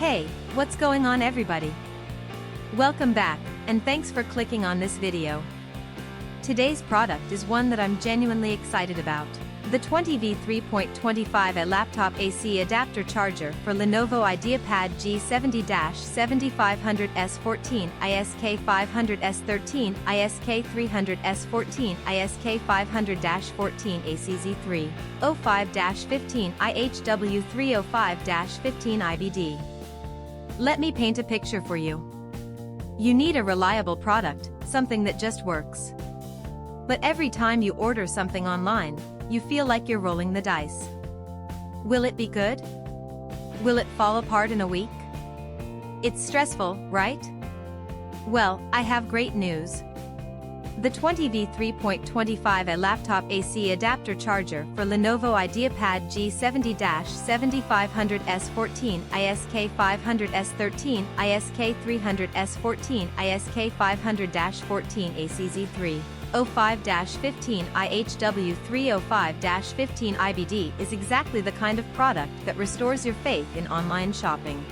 Hey, what's going on everybody? Welcome back, and thanks for clicking on this video. Today's product is one that I'm genuinely excited about. The 20V 3.25A laptop AC adapter charger for Lenovo Ideapad G70-70 500S14, ISK 500S13, ISK 300S14, ISK 500-14 ACZ3, 05-15, IHW 305-15 IBD. Let me paint a picture for you. You need a reliable product, something that just works. But every time you order something online, you feel like you're rolling the dice. Will it be good? Will it fall apart in a week? It's stressful, right? Well, I have great news. The 20V 3.25A laptop AC adapter charger for Lenovo Ideapad G70-70 500S14, ISK 500S13, ISK 300S14, ISK 500-14 ACZ3, 05-15 IHW 305-15 IBD is exactly the kind of product that restores your faith in online shopping.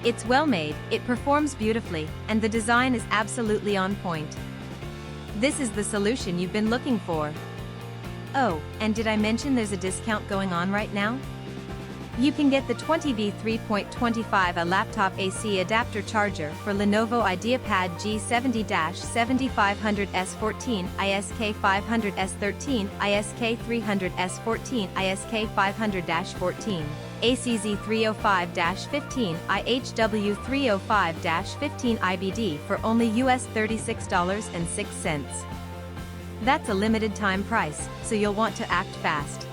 It's well made, it performs beautifully, and the design is absolutely on point. This is the solution you've been looking for. Oh, and did I mention there's a discount going on right now? You can get the 20V 3.25A laptop AC adapter charger for Lenovo Ideapad G70-70 500S14, ISK 500S13, ISK 300S14, ISK 500-14, ACZ 305-15, IHW 305-15 IBD for only US $36.06. That's a limited time price, so you'll want to act fast.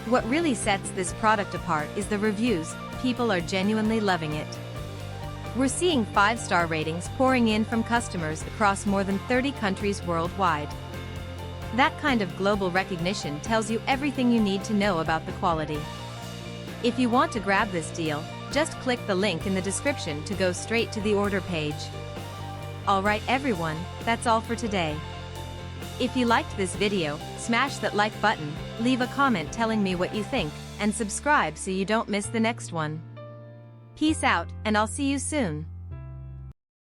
What really sets this product apart is the reviews. People are genuinely loving it. We're seeing 5-star ratings pouring in from customers across more than 30 countries worldwide. That kind of global recognition tells you everything you need to know about the quality. If you want to grab this deal, just click the link in the description to go straight to the order page. Alright everyone, that's all for today. If you liked this video, smash that like button, leave a comment telling me what you think, and subscribe so you don't miss the next one. Peace out, and I'll see you soon.